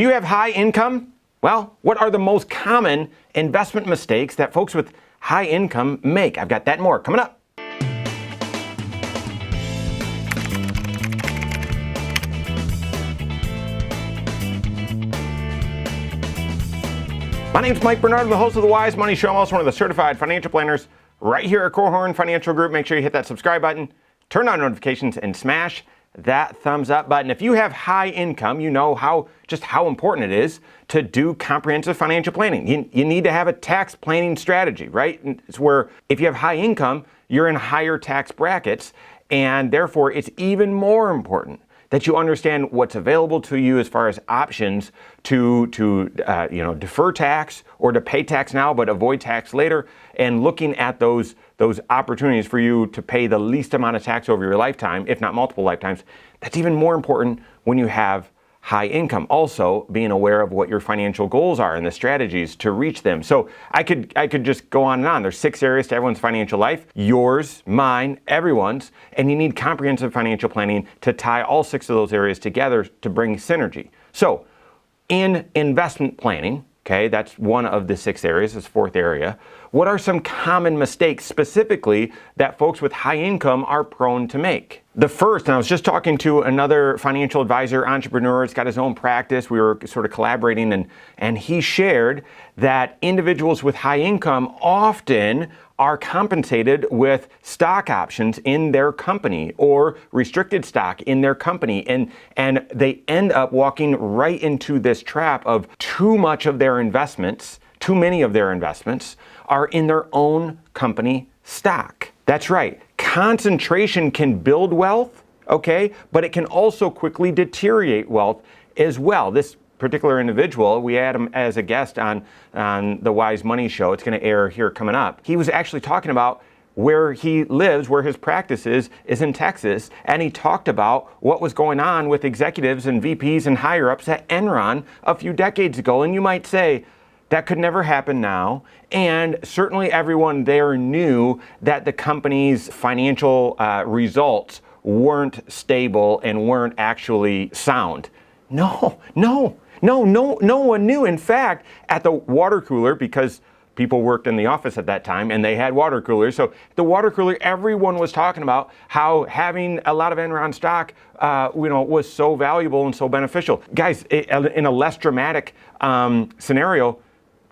Do you have high income? Well, what are the most common investment mistakes that folks with high income make? I've got that and more coming up. My name's Mike Bernard. I'm the host of The Wise Money Show. I'm also one of the certified financial planners right here at Korhorn Financial Group. Make sure you hit that subscribe button, turn on notifications, and smash that thumbs up button. If you have high income, you know how important it is to do comprehensive financial planning. You need to have a tax planning strategy, right? It's where if you have high income, you're in higher tax brackets, and therefore it's even more important that you understand what's available to you as far as options to defer tax or to pay tax now but avoid tax later, and looking at those opportunities for you to pay the least amount of tax over your lifetime, if not multiple lifetimes. That's even more important when you have high income. Also, being aware of what your financial goals are and the strategies to reach them. So I could just go on and on. There's 6 areas to everyone's financial life: yours, mine, everyone's, and you need comprehensive financial planning to tie all 6 of those areas together to bring synergy. So in investment planning, okay, that's one of the 6 areas, this 4th area. What are some common mistakes specifically that folks with high income are prone to make? The first, and I was just talking to another financial advisor, entrepreneur, he's got his own practice. We were sort of collaborating, and he shared that individuals with high income often are compensated with stock options in their company or restricted stock in their company. And they end up walking right into this trap of too many of their investments are in their own company stock. That's right. Concentration can build wealth, okay, but it can also quickly deteriorate wealth as well. This particular individual, we had him as a guest on the Wise Money Show. It's going to air here coming up. He was actually talking about where he lives, where his practice is in Texas, and he talked about what was going on with executives and VPs and higher-ups at Enron a few decades ago. And you might say, that could never happen now. And certainly everyone there knew that the company's financial results weren't stable and weren't actually sound. No one knew. In fact, at the water cooler, because people worked in the office at that time and they had water coolers. So the water cooler, everyone was talking about how having a lot of Enron stock was so valuable and so beneficial. Guys, in a less dramatic scenario,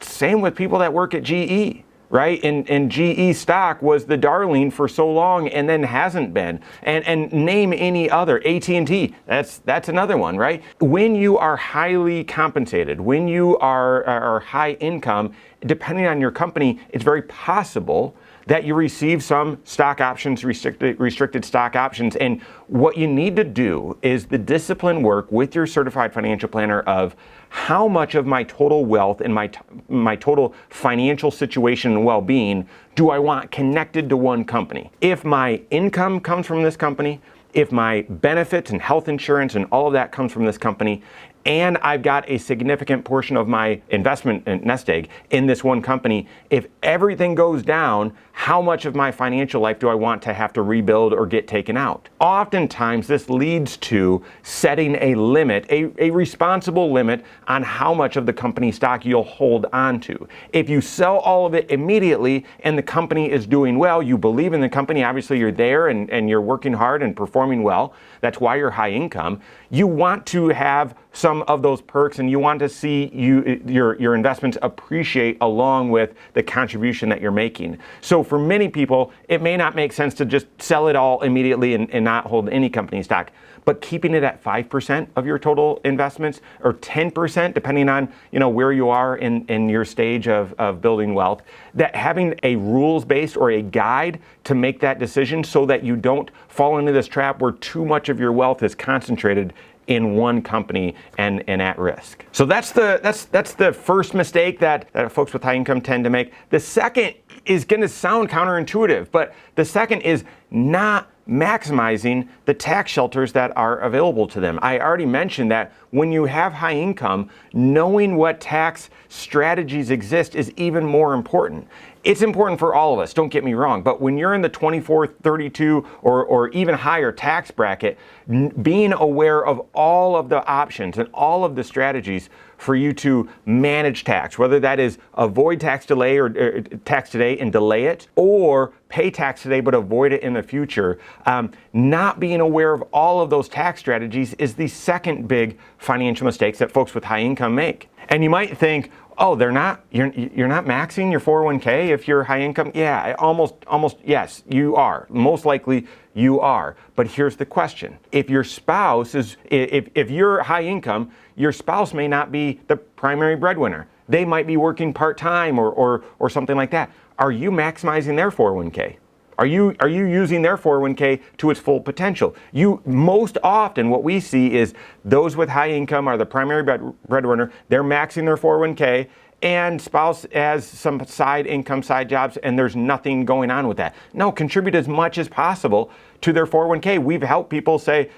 same with people that work at GE, right? And GE stock was the darling for so long and then hasn't been. And name any other, AT&T, that's another one, right? When you are highly compensated, when you are high income, depending on your company, it's very possible that you receive some stock options, restricted stock options. And what you need to do is the discipline work with your certified financial planner of how much of my total wealth and my total financial situation and well-being do I want connected to one company. If my income comes from this company, if my benefits and health insurance and all of that comes from this company, and I've got a significant portion of my investment nest egg in this one company, if everything goes down, how much of my financial life do I want to have to rebuild or get taken out? Oftentimes, this leads to setting a limit, a responsible limit on how much of the company stock you'll hold on to. If you sell all of it immediately and the company is doing well, you believe in the company, obviously you're there and you're working hard and performing well, that's why you're high income. You want to have some of those perks and you want to see your investments appreciate along with the contribution that you're making. So for many people, it may not make sense to just sell it all immediately and not hold any company stock. But keeping it at 5% of your total investments or 10%, depending on where you are in your stage of building wealth, that having a rules-based or a guide to make that decision so that you don't fall into this trap where too much of your wealth is concentrated in one company and at risk. So that's the first mistake that folks with high income tend to make. The second is going to sound counterintuitive, but the second is not maximizing the tax shelters that are available to them. I already mentioned that when you have high income, knowing what tax strategies exist is even more important. It's important for all of us, don't get me wrong, but when you're in the 24, 32, or even higher tax bracket, being aware of all of the options and all of the strategies for you to manage tax, whether that is avoid tax delay or tax today and delay it, or pay tax today but avoid it in the future, not being aware of all of those tax strategies is the second big financial mistakes that folks with high income make. And you might think, oh, you're not maxing your 401k if you're high income? Yeah, almost, yes, you are. Most likely you are. But here's the question. If your spouse if you're high income, your spouse may not be the primary breadwinner. They might be working part-time or something like that. Are you maximizing their 401k? Are you using their 401k to its full potential? Most often what we see is those with high income are the primary breadwinner. They're maxing their 401k, and spouse has some side income, side jobs, and there's nothing going on with that. No, contribute as much as possible to their 401k. We've helped people say,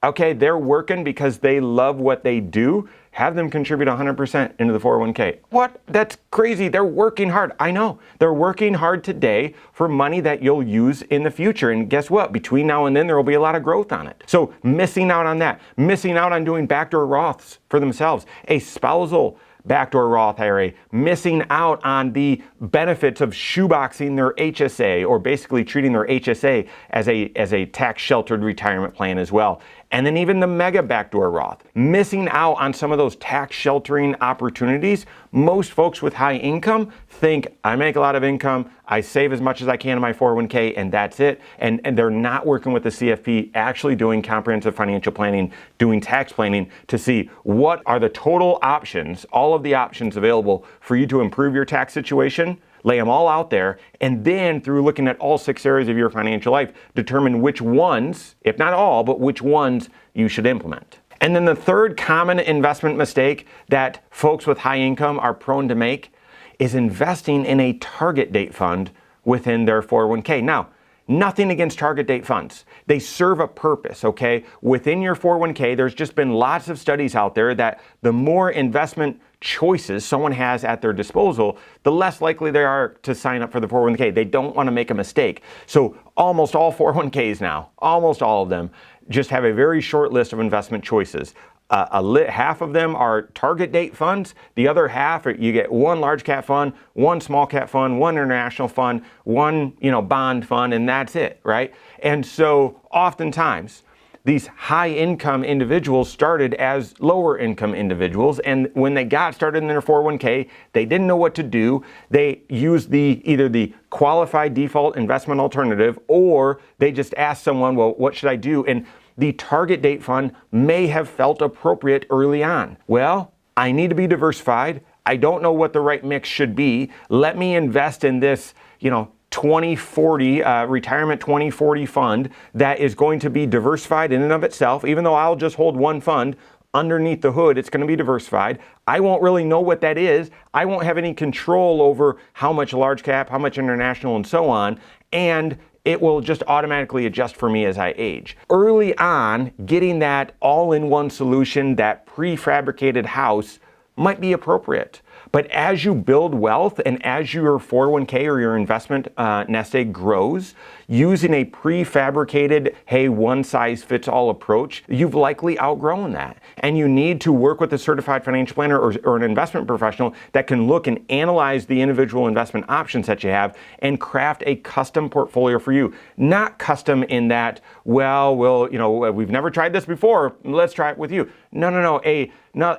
okay, they're working because they love what they do. Have them contribute 100% into the 401k. What? That's crazy. They're working hard. I know. They're working hard today for money that you'll use in the future. And guess what? Between now and then, there will be a lot of growth on it. So missing out on that, missing out on doing backdoor Roths for themselves, a spousal backdoor Roth IRA, missing out on the benefits of shoeboxing their HSA, or basically treating their HSA as a tax sheltered retirement plan as well. And then even the mega backdoor Roth, missing out on some of those tax sheltering opportunities. Most folks with high income think, I make a lot of income, I save as much as I can in my 401k, and that's it. And they're not working with the CFP, actually doing comprehensive financial planning, doing tax planning to see what are the total options, all of the options available for you to improve your tax situation. Lay them all out there, and then through looking at all 6 areas of your financial life, determine which ones, if not all, but which ones you should implement. And then the third common investment mistake that folks with high income are prone to make is investing in a target date fund within their 401k. Now, nothing against target date funds. They serve a purpose, okay? Within your 401k, there's just been lots of studies out there that the more investment choices someone has at their disposal, the less likely they are to sign up for the 401k. They don't want to make a mistake. So almost all 401ks now, almost all of them, just have a very short list of investment choices. Half of them are target date funds. The other half, you get one large cap fund, one small cap fund, one international fund, one bond fund, and that's it, right? And so oftentimes, these high income individuals started as lower income individuals, and when they got started in their 401k, they didn't know what to do. They used either the qualified default investment alternative, or they just asked someone, well, what should I do? And the target date fund may have felt appropriate early on. Well, I need to be diversified. I don't know what the right mix should be. Let me invest in this, 2040 retirement 2040 fund that is going to be diversified in and of itself. Even though I'll just hold one fund, underneath the hood, it's going to be diversified. I won't really know what that is. I won't have any control over how much large cap, how much international, and so on. And it will just automatically adjust for me as I age. Early on, getting that all-in-one solution, that prefabricated house, might be appropriate. But as you build wealth and as your 401k or your investment nest egg grows, using a prefabricated, hey, one-size-fits-all approach, you've likely outgrown that. And you need to work with a certified financial planner or an investment professional that can look and analyze the individual investment options that you have and craft a custom portfolio for you. Not custom in that, we've never tried this before, let's try it with you. No,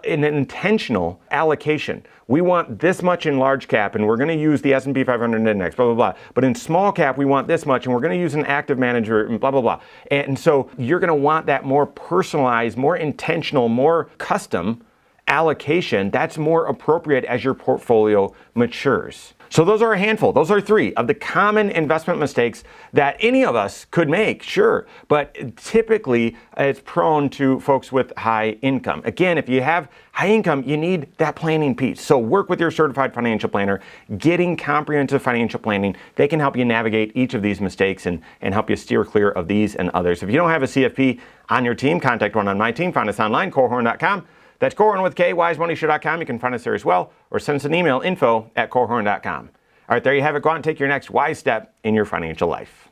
an intentional allocation. We want this much in large cap, and we're going to use the S&P 500 index, blah, blah, blah. But in small cap, we want this much, and we're going to use an active manager, and blah, blah, blah. And so you're going to want that more personalized, more intentional, more custom allocation that's more appropriate as your portfolio matures. So those are a handful. Those are 3 of the common investment mistakes that any of us could make, sure. But typically, it's prone to folks with high income. Again, if you have high income, you need that planning piece. So work with your certified financial planner. Getting comprehensive financial planning, they can help you navigate each of these mistakes and help you steer clear of these and others. If you don't have a CFP on your team, contact one on my team. Find us online, Korhorn.com. That's Korhorn with K, wisemoneyshow.com. You can find us there as well, or send us an email, info@korhorn.com. All right, there you have it. Go out and take your next wise step in your financial life.